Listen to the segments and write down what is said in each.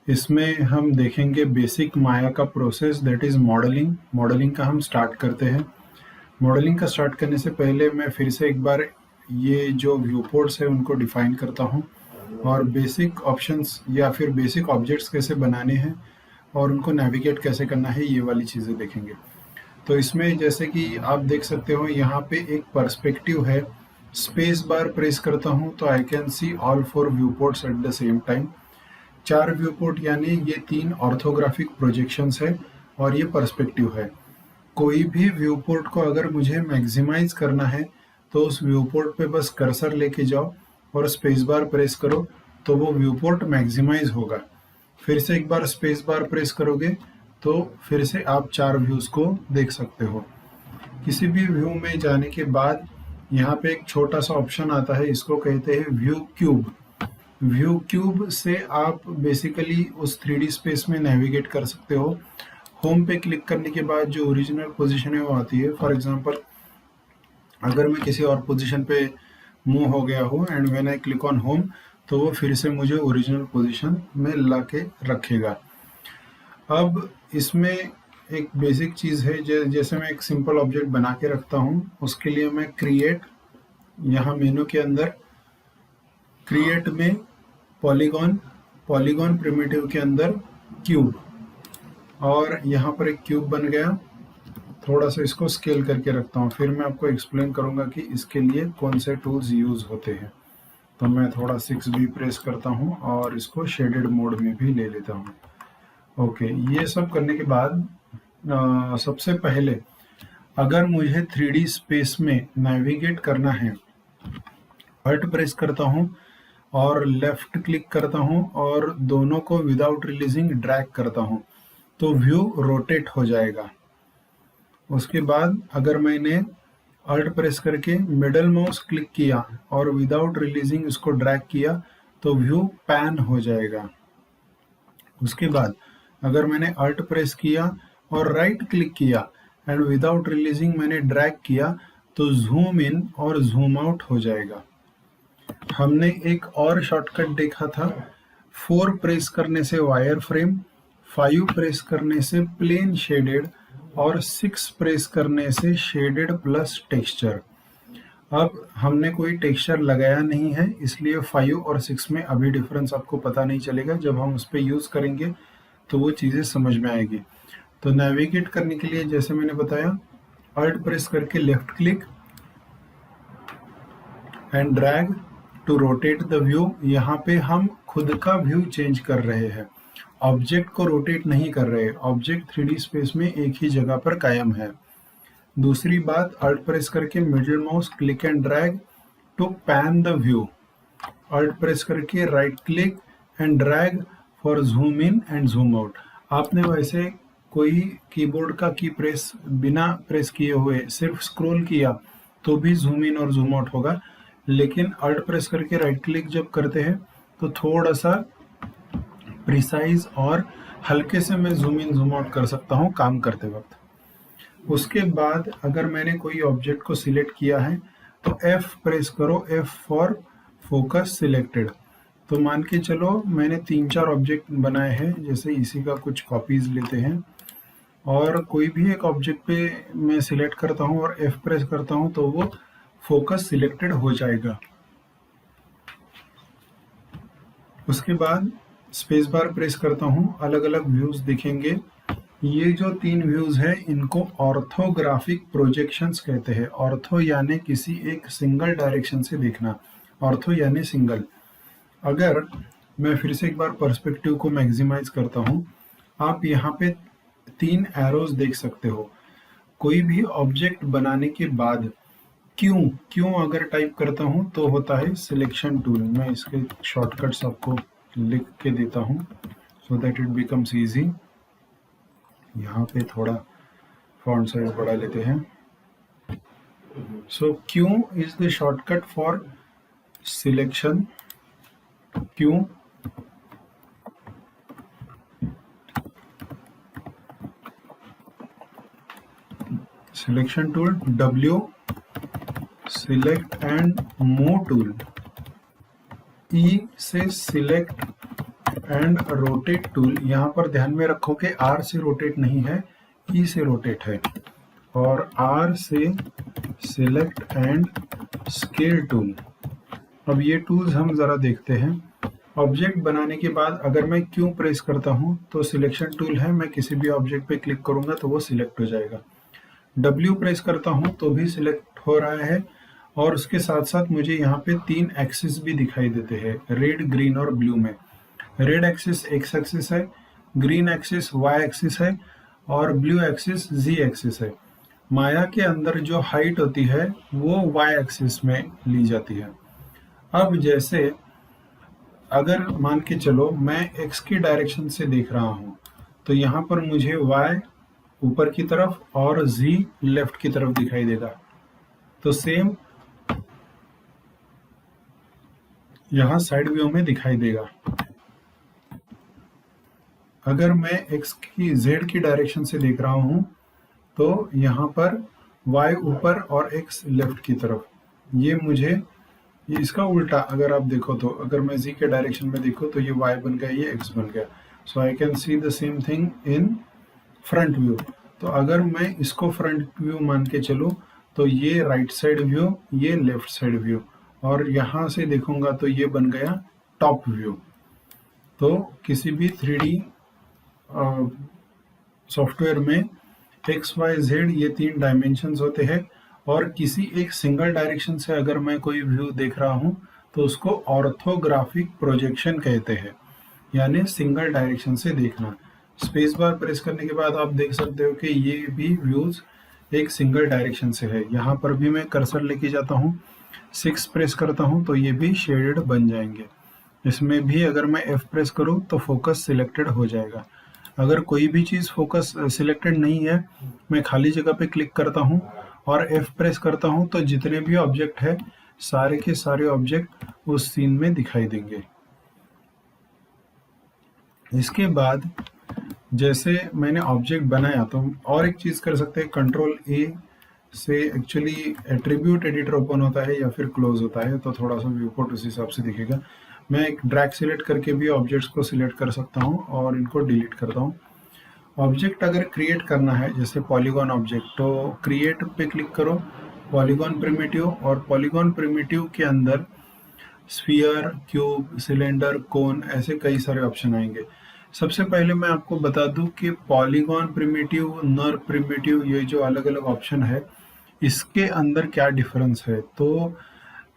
इसमें हम देखेंगे बेसिक माया का process, that is modelling. Modelling का हम स्टार्ट करते हैं। मॉडलिंग का स्टार्ट करने से पहले मैं फिर से एक बार ये जो व्यू पोर्ट्स है उनको डिफाइन करता हूँ, और बेसिक ऑप्शंस या फिर बेसिक ऑब्जेक्ट्स कैसे बनाने हैं और उनको नेविगेट कैसे करना है, ये वाली चीज़ें देखेंगे। तो इसमें जैसे कि आप देख सकते हो यहाँ पे एक पर्सपेक्टिव है। स्पेस बार प्रेस करता हूँ तो आई can see all 4 view ports at the same time. 4 view port यानी ये 3 ऑर्थोग्राफिक प्रोजेक्शंस है और ये पर्सपेक्टिव है। कोई भी व्यू पोर्ट को अगर मुझे मैक्सिमाइज करना है तो उस व्यू पोर्ट पे बस कर्सर लेके जाओ और स्पेस बार प्रेस करो तो वो व्यू पोर्ट मैक्सिमाइज होगा। फिर से एक बार स्पेस बार प्रेस करोगे तो फिर से आप 4 व्यूज़ को देख सकते हो। किसी भी व्यू में जाने के बाद यहाँ पे एक छोटा सा ऑप्शन आता है, इसको कहते हैं व्यू क्यूब। व्यू क्यूब से आप बेसिकली उस 3D स्पेस में नेविगेट कर सकते हो। होम पे क्लिक करने के बाद जो ओरिजिनल पोजीशन है वो आती है। फॉर एग्जांपल अगर मैं किसी और पोजीशन पे मूव हो गया हूँ and when I click on home तो वो फिर से मुझे ओरिजिनल पोजीशन में ला के रखेगा। अब इसमें एक बेसिक चीज़ है, जैसे मैं एक सिंपल ऑब्जेक्ट बना के रखता हूँ, उसके लिए मैं क्रिएट, यहाँ मेनू के अंदर क्रिएट में पॉलीगॉन प्रिमिटिव के अंदर क्यूब, और यहाँ पर एक क्यूब बन गया। थोड़ा सा इसको स्केल करके रखता हूँ, फिर मैं आपको एक्सप्लेन करूँगा कि इसके लिए कौन से टूल्स यूज़ होते हैं। तो मैं थोड़ा 6B प्रेस करता हूँ और इसको शेडेड मोड में भी ले लेता हूँ। ओके, ये सब करने के बाद सबसे पहले अगर मुझे 3D स्पेस में नेविगेट करना है, अल्ट प्रेस करता हूँ और लेफ्ट क्लिक करता हूँ और दोनों को विदाउट रिलीजिंग ड्रैग करता हूँ तो व्यू रोटेट हो जाएगा। उसके बाद अगर मैंने अल्ट प्रेस करके मिडल माउस क्लिक किया और विदाउट रिलीजिंग इसको ड्रैग किया तो व्यू पैन हो जाएगा। उसके बाद अगर मैंने अल्ट प्रेस किया और राइट क्लिक किया एंड विदाउट रिलीजिंग मैंने ड्रैग किया तो जूम इन और जूम आउट हो जाएगा। हमने एक और शॉर्टकट देखा था, 4 प्रेस करने से वायर फ्रेम, 5 प्रेस करने से प्लेन शेडेड और 6 प्रेस करने से शेडेड प्लस टेक्सचर। अब हमने कोई टेक्सचर लगाया नहीं है, इसलिए 5 और 6 में अभी डिफरेंस आपको पता नहीं चलेगा। जब हम उस पर यूज़ करेंगे तो वो चीज़ें समझ में आएगी। तो नेविगेट करने के लिए जैसे मैंने बताया, अल्ट प्रेस करके left click and drag to rotate the view. यहाँ पे हम खुद का व्यू चेंज कर रहे हैं, ऑब्जेक्ट को रोटेट नहीं कर रहे। ऑब्जेक्ट 3D स्पेस में एक ही जगह पर कायम है। दूसरी बात, अल्ट प्रेस करके middle mouse click and drag to pan the view. Alt press करके right click and drag for zoom in and zoom out. आपने वैसे कोई कीबोर्ड का की प्रेस बिना प्रेस किए हुए सिर्फ स्क्रॉल किया तो भी जूम इन और जूम आउट होगा, लेकिन अल्ट प्रेस करके राइट क्लिक जब करते हैं तो थोड़ा सा प्रिसाइज और हल्के से मैं जूम इन जूम आउट कर सकता हूँ काम करते वक्त। उसके बाद अगर मैंने कोई ऑब्जेक्ट को सिलेक्ट किया है तो F प्रेस करो, F फॉर फोकस सिलेक्टेड। तो मान के चलो मैंने 3-4 ऑब्जेक्ट बनाए हैं, जैसे इसी का कुछ कॉपीज लेते हैं और कोई भी एक ऑब्जेक्ट पे मैं सिलेक्ट करता हूँ और F प्रेस करता हूँ तो वो फोकस सिलेक्टेड हो जाएगा। उसके बाद स्पेस बार प्रेस करता हूँ, अलग अलग व्यूज दिखेंगे। ये जो 3 व्यूज है इनको ऑर्थोग्राफिक प्रोजेक्शंस कहते हैं। ऑर्थो यानी किसी एक सिंगल डायरेक्शन से देखना, ऑर्थो यानी सिंगल। अगर मैं फिर से एक बार पर्सपेक्टिव को मैक्सिमाइज करता हूँ, आप यहाँ पे 3 एरोज देख सकते हो। कोई भी ऑब्जेक्ट बनाने के बाद क्यों अगर टाइप करता हूँ तो होता है सिलेक्शन टूल। मैं इसके शॉर्टकट्स आपको लिख के देता हूँ so that it becomes easy. यहाँ पे थोड़ा फॉन्ट साइज बढ़ा लेते हैं। So Q is the shortcut for selection. Q selection tool, W select and move tool, E से सिलेक्ट एंड रोटेट टूल, यहाँ पर ध्यान में रखो कि R से रोटेट नहीं है, E से रोटेट है। और R से सिलेक्ट एंड स्केल टूल। अब ये टूल्स हम ज़रा देखते हैं। ऑब्जेक्ट बनाने के बाद अगर मैं Q प्रेस करता हूँ तो सिलेक्शन टूल है, मैं किसी भी ऑब्जेक्ट पे क्लिक करूँगा तो वो सिलेक्ट हो जाएगा। W प्रेस करता हूँ तो भी सिलेक्ट हो रहा है, और उसके साथ साथ मुझे यहाँ पे 3 एक्सिस भी दिखाई देते हैं, रेड, ग्रीन और ब्लू में। रेड एक्सिस X एक्सिस है, ग्रीन एक्सिस Y एक्सिस है, और ब्लू एक्सिस Z एक्सिस है। माया के अंदर जो हाइट होती है वो Y एक्सिस में ली जाती है। अब जैसे अगर मान के चलो मैं X की डायरेक्शन से देख रहा हूँ, तो यहाँ पर मुझे Y ऊपर की तरफ और Z लेफ्ट की तरफ दिखाई देगा। तो सेम यहाँ साइड व्यू में दिखाई देगा। अगर मैं X की Z की डायरेक्शन से देख रहा हूँ तो यहाँ पर Y ऊपर और X लेफ्ट की तरफ। ये इसका उल्टा अगर आप देखो तो, अगर मैं Z के डायरेक्शन में देखो तो ये Y बन गया, ये X बन गया। So I can see the same thing in front view. तो अगर मैं इसको फ्रंट व्यू मान के चलूँ तो ये राइट साइड व्यू, ये लेफ्ट साइड व्यू, और यहाँ से देखूंगा तो ये बन गया टॉप व्यू। तो किसी भी 3D सॉफ्टवेयर में X, Y, Z ये 3 डायमेंशंस होते हैं, और किसी एक सिंगल डायरेक्शन से अगर मैं कोई व्यू देख रहा हूँ तो उसको ऑर्थोग्राफिक प्रोजेक्शन कहते हैं, यानी सिंगल डायरेक्शन से देखना। स्पेस बार प्रेस करने के बाद आप देख सकते हो कि ये भी व्यूज एक सिंगल डायरेक्शन से है। यहाँ पर भी मैं कर्सर लेके जाता हूँ, 6 प्रेस करता हूँ तो ये भी शेडेड बन जाएंगे। इसमें भी अगर मैं F प्रेस करूँ तो फोकस सिलेक्टेड हो जाएगा। अगर कोई भी चीज़ फोकस सिलेक्टेड नहीं है, मैं खाली जगह पे क्लिक करता हूँ और F प्रेस करता हूँ तो जितने भी ऑब्जेक्ट है सारे के सारे ऑब्जेक्ट उस सीन में दिखाई देंगे। इसके बाद जैसे मैंने ऑब्जेक्ट बनाया तो और एक चीज़ कर सकते हैं, कंट्रोल A से एक्चुअली एट्रीब्यूट एडिटर ओपन होता है या फिर क्लोज होता है, तो थोड़ा सा व्यू पोर्ट उस हिसाब से दिखेगा। मैं एक ड्रैग सिलेक्ट करके भी ऑब्जेक्ट्स को सिलेक्ट कर सकता हूँ और इनको डिलीट करता हूँ। ऑब्जेक्ट अगर क्रिएट करना है जैसे पॉलीगॉन ऑब्जेक्ट, तो क्रिएट पे क्लिक करो, पॉलीगॉन प्रिमिटिव, और पॉलीगॉन प्रिमिटिव के अंदर स्फीयर, क्यूब, सिलेंडर, कोन ऐसे कई सारे ऑप्शन आएंगे। सबसे पहले मैं आपको बता दूं कि पॉलीगॉन प्रिमिटिव, नर प्रिमिटिव, ये जो अलग अलग ऑप्शन है इसके अंदर क्या डिफरेंस है। तो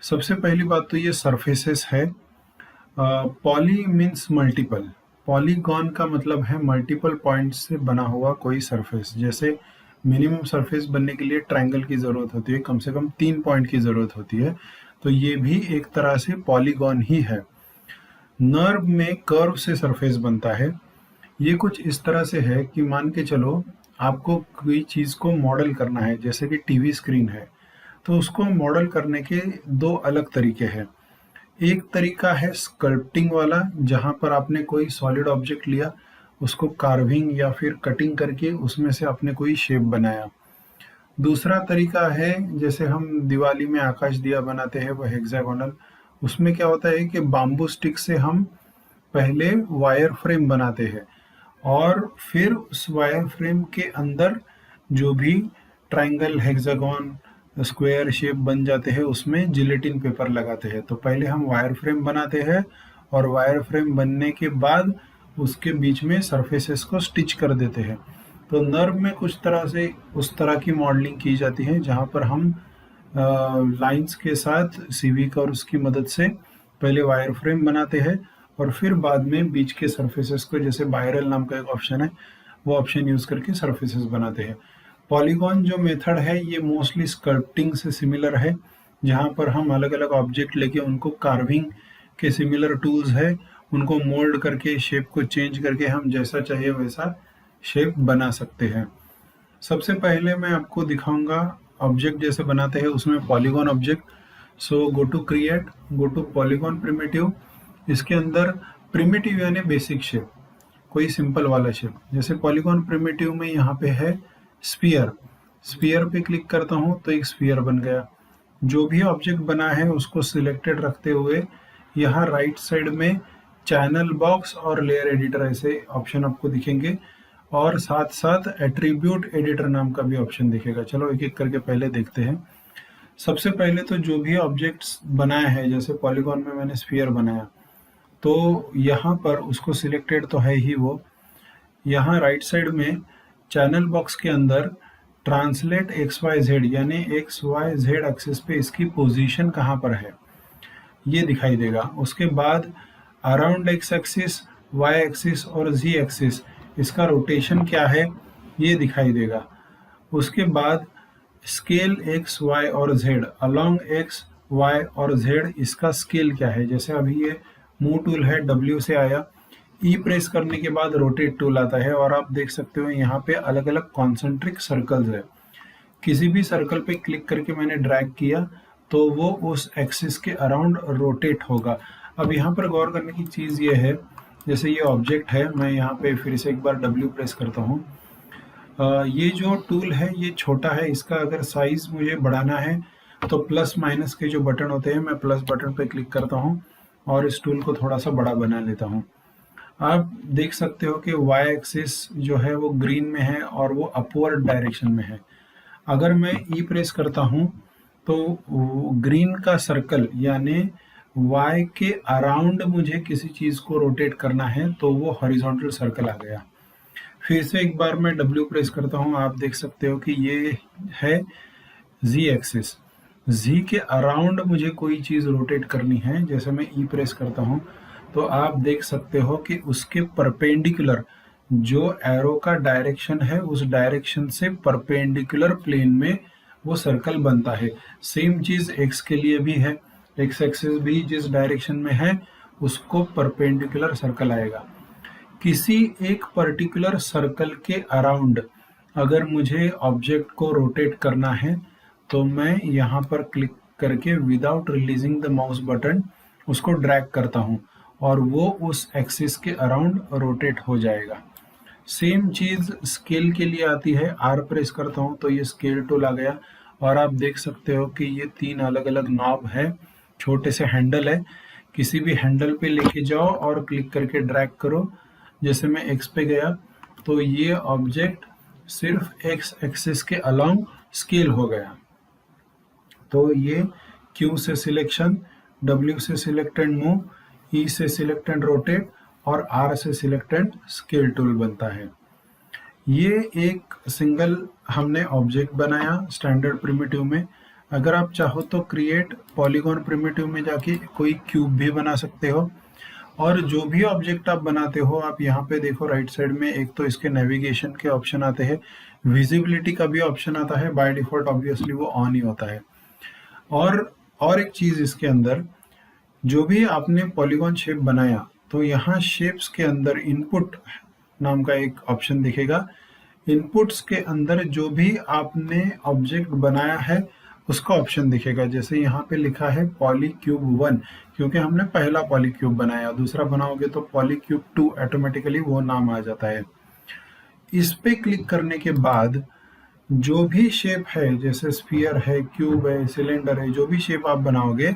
सबसे पहली बात तो ये सरफेसेस है। पॉली मीन्स मल्टीपल, पॉलीगॉन का मतलब है मल्टीपल पॉइंट्स से बना हुआ कोई सरफेस। जैसे मिनिमम सरफेस बनने के लिए ट्रायंगल की ज़रूरत होती है, कम से कम 3 पॉइंट की ज़रूरत होती है, तो ये भी एक तरह से पॉलीगॉन ही है। नर्व में कर्व से सरफेस बनता है। ये कुछ इस तरह से है कि मान के चलो आपको कोई चीज़ को मॉडल करना है, जैसे कि टीवी स्क्रीन है, तो उसको मॉडल करने के 2 अलग तरीके हैं। एक तरीका है स्कल्पटिंग वाला, जहाँ पर आपने कोई सॉलिड ऑब्जेक्ट लिया, उसको कार्विंग या फिर कटिंग करके उसमें से आपने कोई शेप बनाया। दूसरा तरीका है जैसे हम दिवाली में आकाश दिया बनाते हैं वो हेक्सागोनल, उसमें क्या होता है कि बाम्बू स्टिक से हम पहले वायर फ्रेम बनाते हैं और फिर उस वायर फ्रेम के अंदर जो भी ट्रायंगल, हेक्सागोन, स्क्वायर शेप बन जाते हैं उसमें जिलेटिन पेपर लगाते हैं। तो पहले हम वायर फ्रेम बनाते हैं और वायर फ्रेम बनने के बाद उसके बीच में सरफेसेस को स्टिच कर देते हैं। तो नर्व में कुछ तरह से उस तरह की मॉडलिंग की जाती है जहाँ पर हम लाइंस के साथ सीवी कर्व्स की मदद से पहले वायर फ्रेम बनाते हैं और फिर बाद में बीच के सरफेसेस को, जैसे बायरल नाम का एक ऑप्शन है, वो ऑप्शन यूज़ करके सरफेसेस बनाते हैं। पॉलीगॉन जो मेथड है ये मोस्टली स्कल्पटिंग से सिमिलर है, जहाँ पर हम अलग अलग ऑब्जेक्ट लेके उनको कार्विंग के सिमिलर टूल्स है, उनको मोल्ड करके शेप को चेंज करके हम जैसा चाहिए वैसा शेप बना सकते हैं। सबसे पहले मैं आपको दिखाऊंगा ऑब्जेक्ट जैसे बनाते हैं उसमें polygon object. So go to create, go to polygon primitive. इसके अंदर प्रिमिटिव यानी बेसिक शेप, कोई सिंपल वाला शेप। जैसे पॉलीगॉन प्रिमिटिव में यहाँ पे है स्फीयर, स्फीयर पे क्लिक करता हूँ तो एक स्फीयर बन गया। जो भी ऑब्जेक्ट बना है उसको सिलेक्टेड रखते हुए यहाँ राइट साइड में चैनल बॉक्स और लेयर एडिटर ऐसे ऑप्शन आपको दिखेंगे, और साथ साथ एट्रीब्यूट एडिटर नाम का भी ऑप्शन दिखेगा। चलो एक एक करके पहले देखते हैं। सबसे पहले तो जो भी ऑब्जेक्ट्स बनाया है, जैसे पॉलीगॉन में मैंने स्फीयर बनाया, तो यहाँ पर उसको सिलेक्टेड तो है ही वो। यहाँ राइट साइड में चैनल बॉक्स के अंदर ट्रांसलेट एक्स वाई जेड, यानी एक्स वाई जेड एक्सिस पे इसकी पोजीशन कहाँ पर है ये दिखाई देगा। उसके बाद around X axis, Y axis और जी एक्सिस इसका रोटेशन क्या है ये दिखाई देगा। उसके बाद स्केल एक्स वाई और जेड, अलोंग एक्स वाई और जेड इसका स्केल क्या है। जैसे अभी ये मूव टूल है, डब्ल्यू से आया, ई प्रेस करने के बाद रोटेट टूल आता है, और आप देख सकते हो यहाँ पे अलग अलग कॉन्सेंट्रिक सर्कल्स है। किसी भी सर्कल पे क्लिक करके मैंने ड्रैग किया तो वो उस एक्सिस के अराउंड रोटेट होगा। अब यहाँ पर गौर करने की चीज़ ये है, जैसे ये ऑब्जेक्ट है, मैं यहाँ पे फिर से एक बार डब्ल्यू प्रेस करता हूँ। ये जो टूल है ये छोटा है, इसका अगर साइज मुझे बढ़ाना है तो प्लस माइनस के जो बटन होते हैं, मैं प्लस बटन पे क्लिक करता हूँ और इस टूल को थोड़ा सा बड़ा बना लेता हूँ। आप देख सकते हो कि वाई एक्सिस जो है वो ग्रीन में है और वो अपवर्ड डायरेक्शन में है। अगर मैं ई प्रेस करता हूँ तो ग्रीन का सर्कल यानी वाई के अराउंड मुझे किसी चीज़ को रोटेट करना है तो वो हॉरिजॉन्टल सर्कल आ गया। फिर से एक बार मैं डब्ल्यू प्रेस करता हूँ, आप देख सकते हो कि ये है जी एक्सिस। जी के अराउंड मुझे कोई चीज़ रोटेट करनी है, जैसे मैं ई प्रेस करता हूँ तो आप देख सकते हो कि उसके परपेंडिकुलर जो एरो का डायरेक्शन है उस डायरेक्शन से परपेंडिकुलर प्लेन में वो सर्कल बनता है। सेम चीज़ एक्स के लिए भी है, एक्स एक्सिस भी जिस डायरेक्शन में है उसको परपेंडिकुलर सर्कल आएगा। किसी एक पर्टिकुलर सर्कल के अराउंड अगर मुझे ऑब्जेक्ट को रोटेट करना है तो मैं यहाँ पर क्लिक करके without releasing the mouse button उसको ड्रैग करता हूँ और वो उस एक्सिस के अराउंड रोटेट हो जाएगा। सेम चीज़ स्केल के लिए आती है, आर प्रेस करता हूँ तो ये स्केल टूल आ गया, और आप देख सकते हो कि ये 3 अलग अलग नॉब है, छोटे से हैंडल है। किसी भी हैंडल पे लेके जाओ और क्लिक करके ड्रैग करो। जैसे मैं एक्स पे गया तो ये ऑब्जेक्ट सिर्फ एक्स एक्सिस के अलोंग स्केल हो गया। तो ये क्यू से सिलेक्शन, डब्ल्यू से सिलेक्ट एंड मूव, ई से सिलेक्ट एंड रोटेट और आर से सिलेक्ट एंड स्केल टूल बनता है। ये एक सिंगल हमने ऑब्जेक्ट बनाया स्टैंडर्ड प्रिमिटिव में। अगर आप चाहो तो क्रिएट पॉलीगॉन प्रिमिटिव में जाके कोई क्यूब भी बना सकते हो, और जो भी ऑब्जेक्ट आप बनाते हो आप यहाँ पे देखो राइट साइड में एक तो इसके नेविगेशन के ऑप्शन आते हैं, विजिबिलिटी का भी ऑप्शन आता है, बाय डिफॉल्ट ऑब्वियसली वो ऑन ही होता है। और एक चीज़ इसके अंदर, जो भी आपने पॉलीगॉन शेप बनाया तो यहाँ शेप्स के अंदर इनपुट नाम का एक ऑप्शन दिखेगा। इनपुट्स के अंदर जो भी आपने ऑब्जेक्ट बनाया है उसका ऑप्शन दिखेगा। जैसे यहाँ पे लिखा है पॉलीक्यूब 1, क्योंकि हमने पहला पॉलीक्यूब बनाया, दूसरा बनाओगे तो पॉलीक्यूब 2 ऑटोमेटिकली वो नाम आ जाता है। इस पे क्लिक करने के बाद जो भी शेप है, जैसे स्फीयर है, क्यूब है, सिलेंडर है, जो भी शेप आप बनाओगे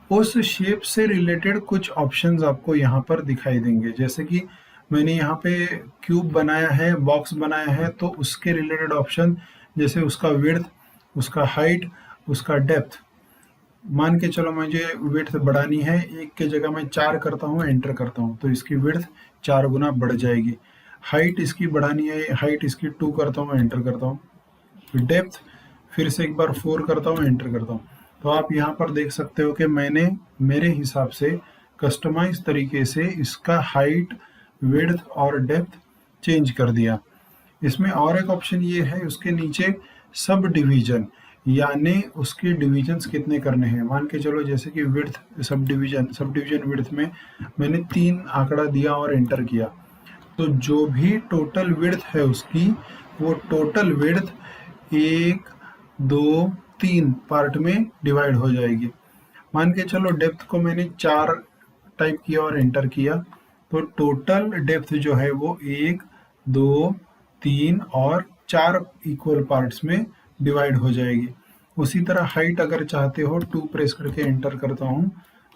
उस शेप से रिलेटेड कुछ ऑप्शंस आपको यहाँ पर दिखाई देंगे। जैसे कि मैंने यहाँ पे क्यूब बनाया है, बॉक्स बनाया है, तो उसके रिलेटेड ऑप्शन जैसे उसका विड्थ, उसका हाइट, उसका डेप्थ। मान के चलो मुझे विड्थ बढ़ानी है, 1 के जगह मैं 4 करता हूँ, एंटर करता हूँ तो इसकी विड्थ 4 गुना बढ़ जाएगी। हाइट इसकी बढ़ानी है, हाइट इसकी 2 करता हूँ, एंटर करता हूँ। डेप्थ फिर से एक बार 4 करता हूँ, एंटर करता हूँ। तो आप यहाँ पर देख सकते हो कि मैंने मेरे हिसाब से कस्टमाइज तरीके से इसका हाइट, विड्थ और डेप्थ चेंज कर दिया। इसमें और एक ऑप्शन ये है, उसके नीचे सब डिवीजन, यानी उसके डिवीजन्स कितने करने हैं। मान के चलो जैसे कि विड्थ सब डिवीजन विड्थ में मैंने 3 आंकड़ा दिया और एंटर किया, तो जो भी टोटल विड्थ है उसकी, वो टोटल विड्थ 1, 2, 3 पार्ट में डिवाइड हो जाएगी। मान के चलो डेप्थ को मैंने 4 टाइप किया और एंटर किया, तो टोटल डेप्थ जो है वो 1, 2, 3 और 4 इक्वल पार्ट्स में डिवाइड हो जाएगी। उसी तरह हाइट अगर चाहते हो 2 प्रेस करके एंटर करता हूँ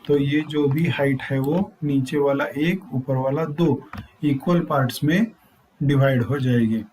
तो ये जो भी हाइट है वो नीचे वाला 1 ऊपर वाला 2 इक्वल पार्ट्स में डिवाइड हो जाएगी।